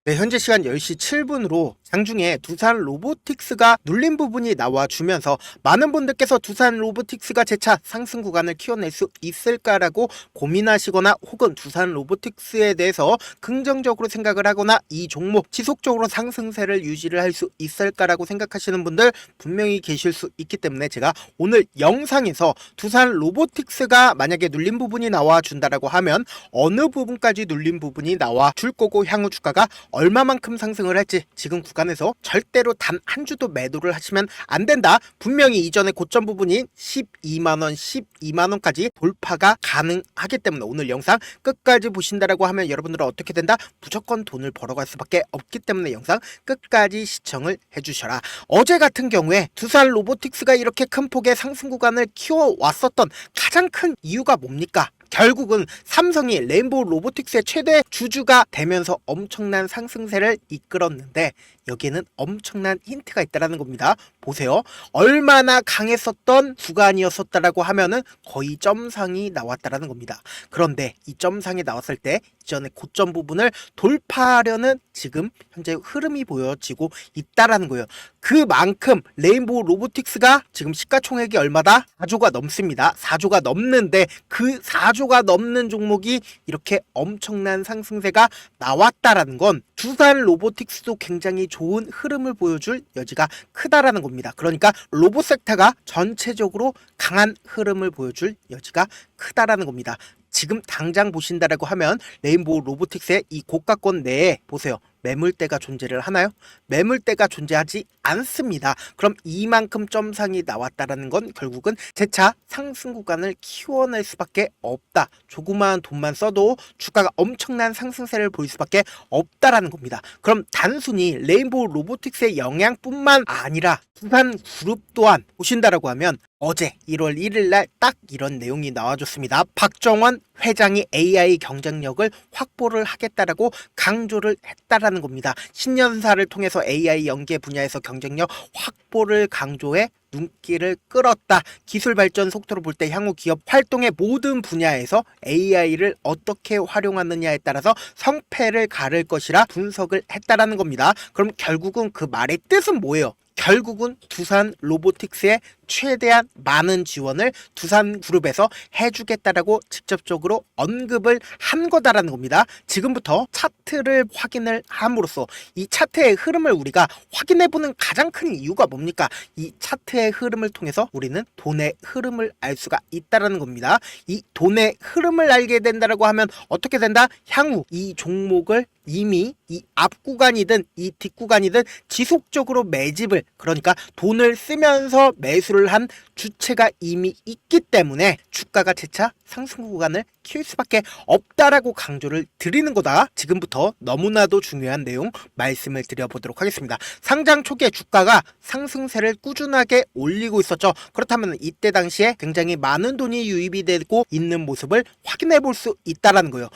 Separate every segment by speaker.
Speaker 1: 네, 현재 시간 10시 7분으로 장중에 두산 로보틱스가 눌린 부분이 나와주면서 많은 분들께서 두산 로보틱스가 재차 상승 구간을 키워낼 수 있을까라고 고민하시거나 혹은 두산 로보틱스에 대해서 긍정적으로 생각을 하거나 이 종목 지속적으로 상승세를 유지를 할 수 있을까라고 생각하시는 분들 분명히 계실 수 있기 때문에 제가 오늘 영상에서 두산 로보틱스가 만약에 눌린 부분이 나와준다라고 하면 어느 부분까지 눌린 부분이 나와줄 거고 향후 주가가 얼마만큼 상승을 할지 지금 구간에서 절대로 단 한 주도 매도를 하시면 안 된다. 분명히 이전에 고점 부분인 12만원, 12만원까지 돌파가 가능하기 때문에 오늘 영상 끝까지 보신다라고 하면 여러분들은 어떻게 된다? 무조건 돈을 벌어갈 수밖에 없기 때문에 영상 끝까지 시청을 해주셔라. 어제 같은 경우에 두산 로보틱스가 이렇게 큰 폭의 상승 구간을 키워왔었던 가장 큰 이유가 뭡니까? 결국은 삼성이 레인보우 로보틱스의 최대 주주가 되면서 엄청난 상승세를 이끌었는데 여기에는 엄청난 힌트가 있다는 겁니다. 보세요. 얼마나 강했었던 구간이었었다라고 하면은 거의 점상이 나왔다는 겁니다. 그런데 이 점상이 나왔을 때 이전에 고점 부분을 돌파하려는 지금 현재 흐름이 보여지고 있다라는 거예요. 그만큼 레인보우 로보틱스가 지금 시가총액이 얼마다? 4조가 넘습니다. 4조가 넘는데 그 4조가 넘는 종목이 이렇게 엄청난 상승세가 나왔다라는 건 두산 로보틱스도 굉장히 좋은 흐름을 보여줄 여지가 크다라는 겁니다. 그러니까 로봇 섹터가 전체적으로 강한 흐름을 보여줄 여지가 크다라는 겁니다. 지금 당장 보신다라고 하면 레인보우 로보틱스의 이 고가권 내에 보세요. 매물대가 존재를 하나요? 매물대가 존재하지 않습니다. 그럼 이만큼 점상이 나왔다라는 건 결국은 재차 상승 구간을 키워낼 수밖에 없다. 조그마한 돈만 써도 주가가 엄청난 상승세를 보일 수밖에 없다라는 겁니다. 그럼 단순히 레인보우 로보틱스의 영향뿐만 아니라 두산 그룹 또한 보신다라고 하면 어제 1월 1일 날 딱 이런 내용이 나와줬습니다. 박정원 회장이 AI 경쟁력을 확보를 하겠다라고 강조를 했다라는 겁니다. 신년사를 통해서 AI 연계 분야에서 경쟁력 확보를 강조해 눈길을 끌었다. 기술 발전 속도로 볼 때 향후 기업 활동의 모든 분야에서 AI를 어떻게 활용하느냐에 따라서 성패를 가를 것이라 분석을 했다라는 겁니다. 그럼 결국은 그 말의 뜻은 뭐예요? 결국은 두산 로보틱스에 최대한 많은 지원을 두산 그룹에서 해주겠다라고 직접적으로 언급을 한 거다라는 겁니다. 지금부터 차트를 확인을 함으로써 이 차트의 흐름을 우리가 확인해보는 가장 큰 이유가 뭡니까? 이 차트의 흐름을 통해서 우리는 돈의 흐름을 알 수가 있다라는 겁니다. 이 돈의 흐름을 알게 된다라고 하면 어떻게 된다? 향후 이 종목을 이미 이 앞구간이든 이 뒷구간이든 지속적으로 매집을 그러니까 돈을 쓰면서 매수를 한 주체가 이미 있기 때문에 주가가 재차 상승 구간을 키울 수밖에 없다라고 강조를 드리는 거다. 지금부터 너무나도 중요한 내용 말씀을 드려보도록 하겠습니다. 상장 초기에 주가가 상승세를 꾸준하게 올리고 있었죠. 그렇다면 이때 당시에 굉장히 많은 돈이 유입이 되고 있는 모습을 확인해 볼 수 있다라는 거예요.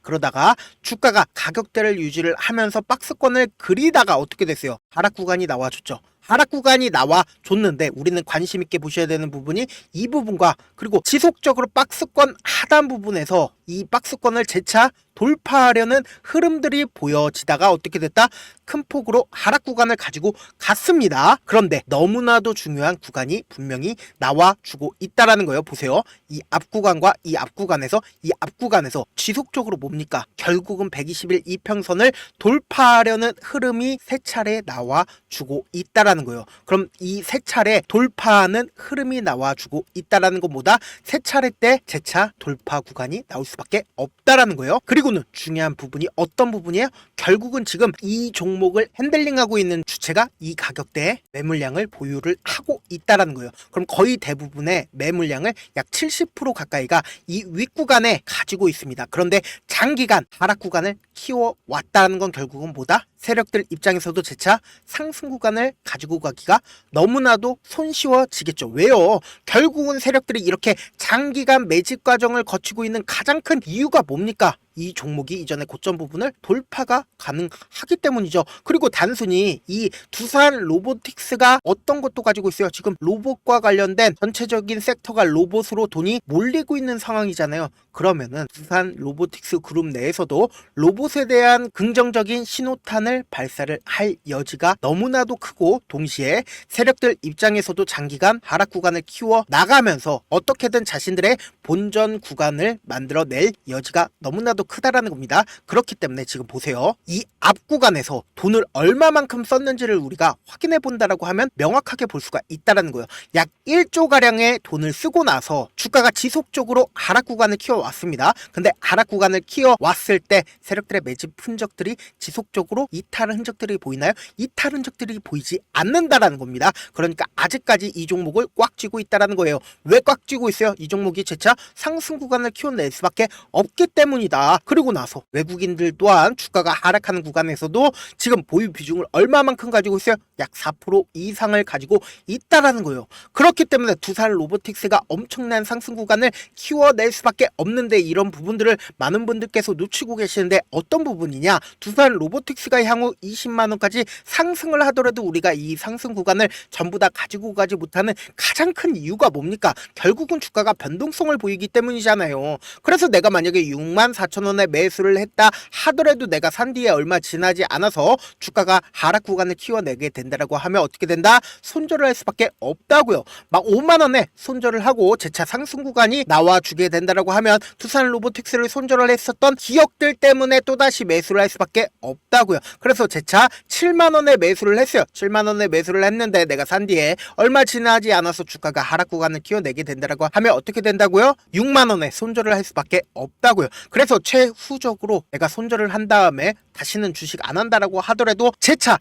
Speaker 1: 그러다가 주가가 가격대를 유지를 하면서 박스권을 그리다가 어떻게 됐어요? 하락 구간이 나와줬죠. 하락 구간이 나와줬는데 우리는 관심 있게 보셔야 되는 부분이 이 부분과 그리고 지속적으로 박스권 하단 부분에서 이 박스권을 재차 돌파하려는 흐름들이 보여지다가 어떻게 됐다? 큰 폭으로 하락 구간을 가지고 갔습니다. 그런데 너무나도 중요한 구간이 분명히 나와주고 있다라는 거예요. 보세요. 이 앞구간과 이 앞구간에서 지속적으로 뭡니까? 결국은 121 이평선을 돌파하려는 흐름이 세 차례 나와주고 있다라는 거예요. 그럼 이 세 차례 돌파하는 흐름이 나와주고 있다라는 것보다 세 차례 때 재차 돌파 구간이 나올 수밖에 없다라는 거예요. 그리고는 중요한 부분이 어떤 부분이에요? 결국은 지금 이 종목을 핸들링하고 있는 주체가 이 가격대의 매물량을 보유를 하고 있다라는 거예요. 그럼 거의 대부분의 매물량을 약 70% 가까이가 이 윗구간에 가지고 있습니다. 그런데 장기간 하락 구간을 키워왔다는 건 결국은 뭐다? 세력들 입장에서도 재차 상승 구간을 가지고 가기가 너무나도 손쉬워지겠죠. 왜요? 결국은 세력들이 이렇게 장기간 매집 과정을 거치고 있는 가장 큰 이유가 뭡니까? 이 종목이 이전의 고점 부분을 돌파가 가능하기 때문이죠. 그리고 단순히 이 두산 로보틱스가 어떤 것도 가지고 있어요. 지금 로봇과 관련된 전체적인 섹터가 로봇으로 돈이 몰리고 있는 상황이잖아요. 그러면은 두산 로보틱스 그룹 내에서도 로봇에 대한 긍정적인 신호탄을 발사를 할 여지가 너무나도 크고, 동시에 세력들 입장에서도 장기간 하락 구간을 키워 나가면서 어떻게든 자신들의 본전 구간을 만들어낼 여지가 너무나도 크다라는 겁니다. 그렇기 때문에 지금 보세요. 이 앞 구간에서 돈을 얼마만큼 썼는지를 우리가 확인해 본다라고 하면 명확하게 볼 수가 있다라는 거예요. 약 1조 가량의 돈을 쓰고 나서 주가가 지속적으로 하락 구간을 키워왔습니다. 근데 하락 구간을 키워왔을 때 세력들의 매집 흔적들이 지속적으로 이탈 흔적들이 보이나요? 이탈 흔적들이 보이지 않는다라는 겁니다. 그러니까 아직까지 이 종목을 꽉 쥐고 있다라는 거예요. 왜 꽉 쥐고 있어요? 이 종목이 재차 상승 구간을 키워낼 수밖에 없기 때문이다. 그리고 나서 외국인들 또한 주가가 하락하는 구간에서도 지금 보유 비중을 얼마만큼 가지고 있어요? 약 4% 이상을 가지고 있다라는 거예요. 그렇기 때문에 두산 로보틱스가 엄청난 상승 구간을 키워낼 수밖에 없는데, 이런 부분들을 많은 분들께서 놓치고 계시는데 어떤 부분이냐? 두산 로보틱스가 향후 20만원까지 상승을 하더라도 우리가 이 상승 구간을 전부 다 가지고 가지 못하는 가장 큰 이유가 뭡니까? 결국은 주가가 변동성을 보이기 때문이잖아요. 그래서 내가 만약에 64,000원에 매수를 했다 하더라도 내가 산 뒤에 얼마 지나지 않아서 주가가 하락 구간을 키워내게 된다라고 하면 어떻게 된다? 손절을 할 수밖에 없다고요. 막 5만원에 손절을 하고 재차 상승 구간이 나와주게 된다라고 하면 두산 로보틱스를 손절을 했었던 기억들 때문에 또다시 매수를 할 수밖에 없다고요. 그래서 재차 7만원에 매수를 했어요. 7만원에 매수를 했는데 내가 산 뒤에 얼마 지나지 않아서 주가가 하락 구간을 키워내게 된다라고 하면 어떻게 된다고요? 6만원에 손절을 할 수밖에 없다고요. 그래서 최후적으로 내가 손절을 한 다음에 다시는 주식 안 한다라고 하더라도 재차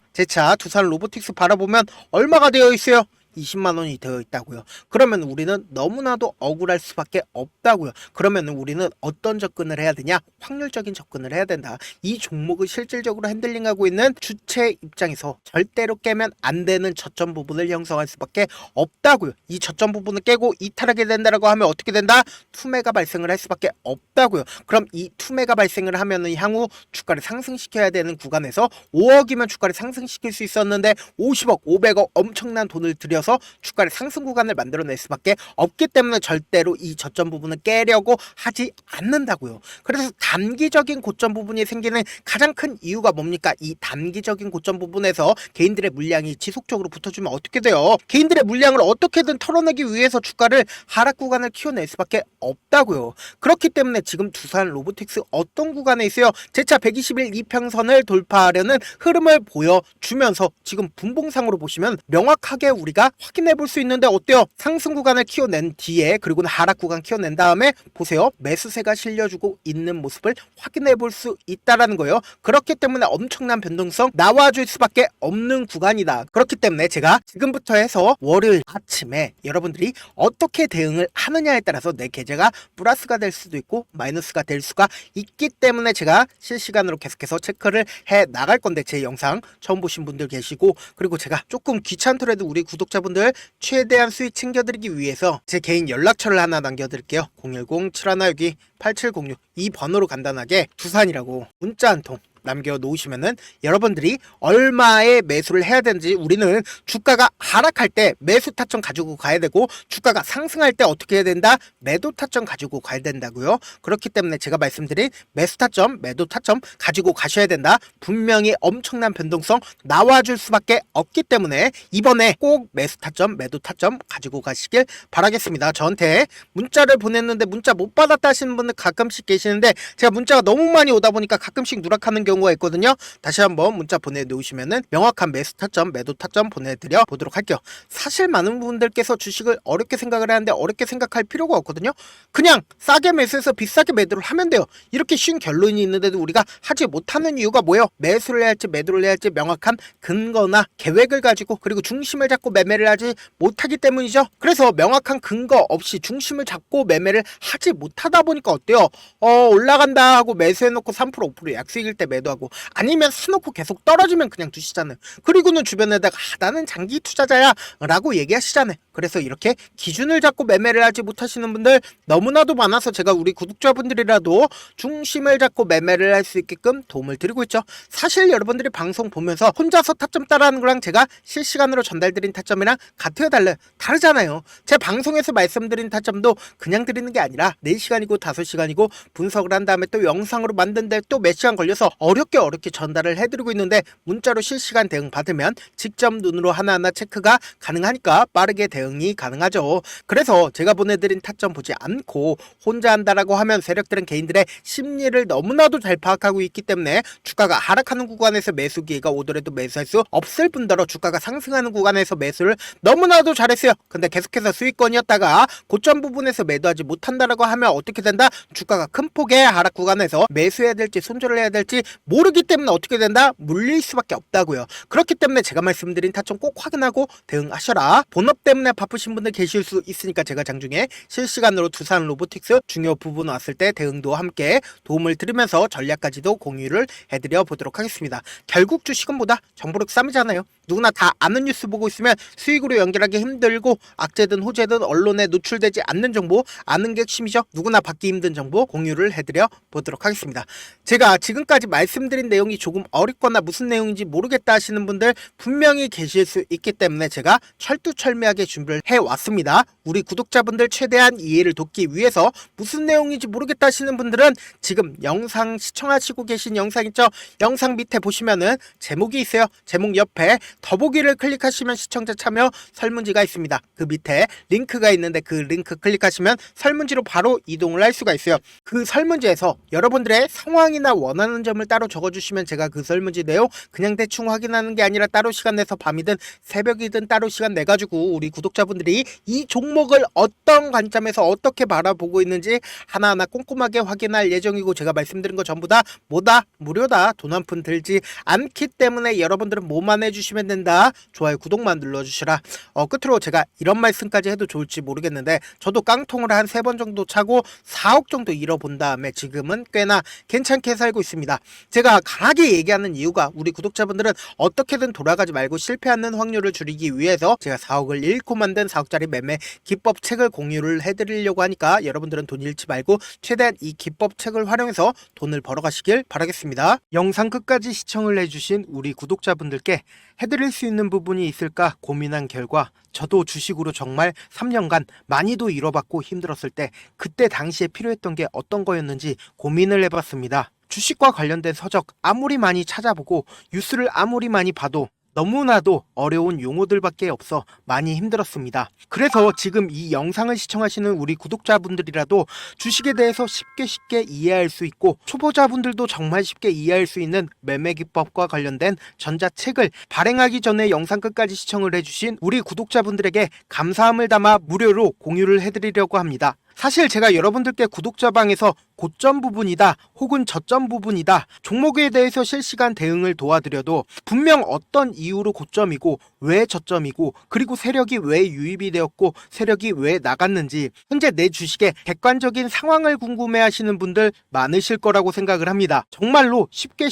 Speaker 1: 두산 로보틱스 바라보면 얼마가 되어 있어요? 20만원이 되어 있다고요. 그러면 우리는 너무나도 억울할 수밖에 없다고요. 그러면 우리는 어떤 접근을 해야 되냐? 확률적인 접근을 해야 된다. 이 종목을 실질적으로 핸들링하고 있는 주체 입장에서 절대로 깨면 안 되는 저점 부분을 형성할 수밖에 없다고요. 이 저점 부분을 깨고 이탈하게 된다라고 하면 어떻게 된다? 투매가 발생을 할 수밖에 없다고요. 그럼 이 투매가 발생을 하면은 향후 주가를 상승시켜야 되는 구간에서 5억이면 주가를 상승시킬 수 있었는데 50억, 500억 엄청난 돈을 들여서 주가를 상승 구간을 만들어낼 수밖에 없기 때문에 절대로 이 저점 부분을 깨려고 하지 않는다고요. 그래서 단기적인 고점 부분이 생기는 가장 큰 이유가 뭡니까? 이 단기적인 고점 부분에서 개인들의 물량이 지속적으로 붙어주면 어떻게 돼요? 개인들의 물량을 어떻게든 털어내기 위해서 주가를 하락 구간을 키워낼 수밖에 없다고요. 그렇기 때문에 지금 두산 로보틱스 어떤 구간에 있어요? 재차 120일 이평선을 돌파하려는 흐름을 보여주면서 지금 분봉상으로 보시면 명확하게 우리가 확인해 볼 수 있는데 어때요? 상승 구간을 키워낸 뒤에, 그리고 하락 구간 키워낸 다음에 보세요. 매수세가 실려주고 있는 모습을 확인해 볼 수 있다라는 거예요. 그렇기 때문에 엄청난 변동성 나와줄 수밖에 없는 구간이다. 그렇기 때문에 제가 지금부터 해서 월요일 아침에 여러분들이 어떻게 대응을 하느냐에 따라서 내 계좌가 플러스가 될 수도 있고 마이너스가 될 수가 있기 때문에 제가 실시간으로 계속해서 체크를 해 나갈 건데, 제 영상 처음 보신 분들 계시고, 그리고 제가 조금 귀찮더라도 우리 구독자분들 최대한 수익 챙겨드리기 위해서 제 개인 연락처를 하나 남겨드릴게요. 010-7162-8706 이 번호로 간단하게 두산이라고 문자 한 통 남겨놓으시면은 여러분들이 얼마에 매수를 해야 되는지, 우리는 주가가 하락할 때 매수 타점 가지고 가야 되고 주가가 상승할 때 어떻게 해야 된다? 매도 타점 가지고 가야 된다고요. 그렇기 때문에 제가 말씀드린 매수 타점, 매도 타점 가지고 가셔야 된다. 분명히 엄청난 변동성 나와줄 수밖에 없기 때문에 이번에 꼭 매수 타점, 매도 타점 가지고 가시길 바라겠습니다. 저한테 문자를 보냈는데 문자 못 받았다 하시는 분들 가끔씩 계시는데, 제가 문자가 너무 많이 오다 보니까 가끔씩 누락하는 경우가 있거든요. 다시 한번 문자 보내놓으시면은 명확한 매수 타점, 매도 타점 보내드려 보도록 할게요. 사실 많은 분들께서 주식을 어렵게 생각을 하는데 어렵게 생각할 필요가 없거든요. 그냥 싸게 매수해서 비싸게 매도를 하면 돼요. 이렇게 쉬운 결론이 있는데도 우리가 하지 못하는 이유가 뭐예요? 매수를 해야 할지 매도를 해야 할지 명확한 근거나 계획을 가지고, 그리고 중심을 잡고 매매를 하지 못하기 때문이죠. 그래서 명확한 근거 없이 중심을 잡고 매매를 하지 못하다 보니까 어때요? 올라간다 하고 매수해놓고 3% 5% 약수익일 때 매도하고, 아니면 사놓고 계속 떨어지면 그냥 두시잖아요. 그리고는 주변에다가 나는 장기 투자자야 라고 얘기하시잖아요. 그래서 이렇게 기준을 잡고 매매를 하지 못하시는 분들 너무나도 많아서 제가 우리 구독자분들이라도 중심을 잡고 매매를 할 수 있게끔 도움을 드리고 있죠. 사실 여러분들이 방송 보면서 혼자서 타점 따라하는 거랑 제가 실시간으로 전달드린 타점이랑 같아요, 달라요? 다르잖아요. 제 방송에서 말씀드린 타점도 그냥 드리는 게 아니라 4시간이고 5시간이고 분석을 한 다음에 또 영상으로 만드는데 또 몇 시간 걸려서 어렵게 전달을 해드리고 있는데, 문자로 실시간 대응 받으면 직접 눈으로 하나하나 체크가 가능하니까 빠르게 대응이 가능하죠. 그래서 제가 보내드린 타점 보지 않고 혼자 한다라고 하면 세력들은 개인들의 심리를 너무나도 잘 파악하고 있기 때문에 주가가 하락하는 구간에서 매수 기회가 오더라도 매수할 수 없을 뿐더러 주가가 상승하는 구간에서 매수를 너무나도 잘했어요. 근데 계속해서 수익권이었다가 고점 부분에서 매도하지 못한다라고 하면 어떻게 된다? 주가가 큰 폭의 하락 구간에서 매수해야 될지 손절을 해야 될지 모르기 때문에 어떻게 된다? 물릴 수밖에 없다고요. 그렇기 때문에 제가 말씀드린 타점 꼭 확인하고 대응하셔라. 본업 때문에 바쁘신 분들 계실 수 있으니까 제가 장중에 실시간으로 두산 로보틱스 중요 부분 왔을 때 대응도 함께 도움을 드리면서 전략까지도 공유를 해드려 보도록 하겠습니다. 결국 주식은 뭐다? 정보력 싸움이잖아요. 누구나 다 아는 뉴스 보고 있으면 수익으로 연결하기 힘들고, 악재든 호재든 언론에 노출되지 않는 정보 아는 게 핵심이죠. 누구나 받기 힘든 정보 공유를 해드려 보도록 하겠습니다. 제가 지금까지 말씀드린 내용이 조금 어렵거나 무슨 내용인지 모르겠다 하시는 분들 분명히 계실 수 있기 때문에 제가 철두철미하게 준비를 해왔습니다. 우리 구독자분들 최대한 이해를 돕기 위해서 무슨 내용인지 모르겠다 하시는 분들은 지금 영상 시청하시고 계신 영상 있죠? 영상 밑에 보시면은 제목이 있어요. 제목 옆에 더보기를 클릭하시면 시청자 참여 설문지가 있습니다. 그 밑에 링크가 있는데 그 링크 클릭하시면 설문지로 바로 이동을 할 수가 있어요. 그 설문지에서 여러분들의 상황이나 원하는 점을 따로 적어주시면 제가 그 설문지 내용 그냥 대충 확인하는 게 아니라 따로 시간 내서 밤이든 새벽이든 따로 시간 내가지고 우리 구독자분들이 이 종목을 어떤 관점에서 어떻게 바라보고 있는지 하나하나 꼼꼼하게 확인할 예정이고, 제가 말씀드린 거 전부 다 뭐다? 무료다. 돈 한 푼 들지 않기 때문에 여러분들은 뭐만 해주시면 된다. 좋아요, 구독만 눌러주시라. 끝으로 제가 이런 말씀까지 해도 좋을지 모르겠는데, 저도 깡통을 한 3번 정도 차고 4억 정도 잃어본 다음에 지금은 꽤나 괜찮게 살고 있습니다. 제가 강하게 얘기하는 이유가 우리 구독자분들은 어떻게든 돌아가지 말고 실패하는 확률을 줄이기 위해서 제가 4억을 잃고 만든 4억짜리 매매 기법 책을 공유를 해드리려고 하니까 여러분들은 돈 잃지 말고 최대한 이 기법 책을 활용해서 돈을 벌어가시길 바라겠습니다. 영상 끝까지 시청을 해주신 우리 구독자분들께 해드릴 수 있는 부분이 있을까 고민한 결과, 저도 주식으로 정말 3년간 많이도 잃어봤고 힘들었을 때 그때 당시에 필요했던 게 어떤 거였는지 고민을 해봤습니다. 주식과 관련된 서적 아무리 많이 찾아보고 뉴스를 아무리 많이 봐도 너무나도 어려운 용어들밖에 없어 많이 힘들었습니다. 그래서 지금 이 영상을 시청하시는 우리 구독자분들이라도 주식에 대해서 쉽게 이해할 수 있고, 초보자분들도 정말 쉽게 이해할 수 있는 매매 기법과 관련된 전자책을 발행하기 전에 영상 끝까지 시청을 해주신 우리 구독자분들에게 감사함을 담아 무료로 공유를 해드리려고 합니다. 사실 제가 여러분들께 구독자방에서 고점 부분이다 혹은 저점 부분이다 종목에 대해서 실시간 대응을 도와드려도 분명 어떤 이유로 고점이고 왜 저점이고, 그리고 세력이 왜 유입이 되었고 세력이 왜 나갔는지 현재 내 주식의 객관적인 상황을 궁금해 하시는 분들 많으실 거라고 생각을 합니다. 정말로 쉽게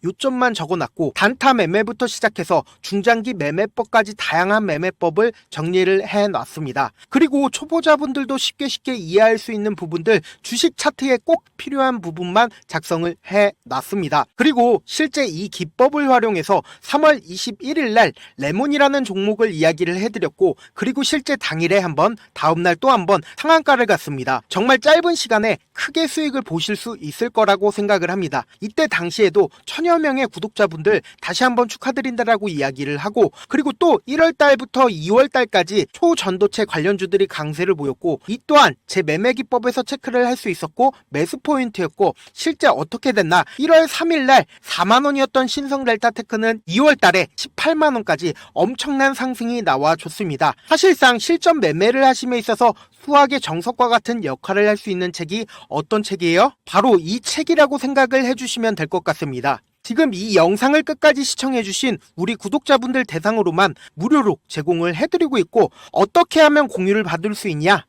Speaker 1: 요점만 적어놨고 단타 매매부터 시작해서 중장기 매매법까지 다양한 매매법을 정리를 해놨습니다. 그리고 초보자분들도 쉽게 이해할 수 있는 부분들, 주식 차트에 꼭 필요한 부분만 작성을 해놨습니다. 그리고 실제 이 기법을 활용해서 3월 21일 날 레몬이라는 종목을 이야기를 해드렸고, 그리고 실제 당일에 한번, 다음날 또 한번 상한가를 갔습니다. 정말 짧은 시간에 크게 수익을 보실 수 있을 거라고 생각을 합니다. 이때 당시에도 1000여 명의 구독자분들 다시 한번 축하드린다라고 이야기를 하고, 그리고 또 1월달부터 2월달까지 초전도체 관련주들이 강세를 보였고, 이 또한 제 매매 기법에서 체크를 할 수 있었고 매수 포인트였고, 실제 어떻게 됐나, 1월 3일날 4만원이었던 신성 델타테크는 2월달에 18만원까지 엄청난 상승이 나와줬습니다. 사실상 실전 매매를 하심에 있어서 수학의 정석과 같은 역할을 할 수 있는 책이 어떤 책이에요? 바로 이 책이라고 생각을 해주시면 될 것 같습니다. 지금 이 영상을 끝까지 시청해주신 우리 구독자분들 대상으로만 무료로 제공을 해드리고 있고, 어떻게 하면 공유를 받을 수 있냐?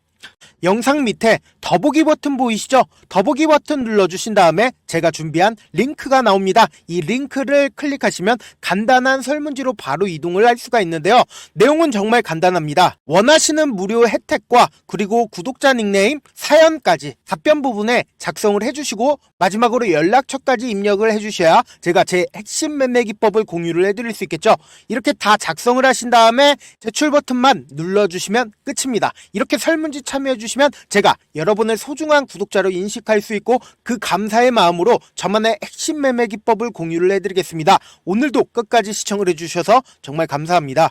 Speaker 1: 영상 밑에 더보기 버튼 보이시죠? 더보기 버튼 눌러주신 다음에 제가 준비한 링크가 나옵니다. 이 링크를 클릭하시면 간단한 설문지로 바로 이동을 할 수가 있는데요. 내용은 정말 간단합니다. 원하시는 무료 혜택과 그리고 구독자 닉네임, 사연까지 답변 부분에 작성을 해주시고 마지막으로 연락처까지 입력을 해주셔야 제가 제 핵심 매매 기법을 공유를 해드릴 수 있겠죠. 이렇게 다 작성을 하신 다음에 제출 버튼만 눌러주시면 끝입니다. 이렇게 설문지 참여해주시면 제가 여러분을 소중한 구독자로 인식할 수 있고 그 감사의 마음으로 저만의 핵심 매매 기법을 공유를 해드리겠습니다. 오늘도 끝까지 시청을 해주셔서 정말 감사합니다.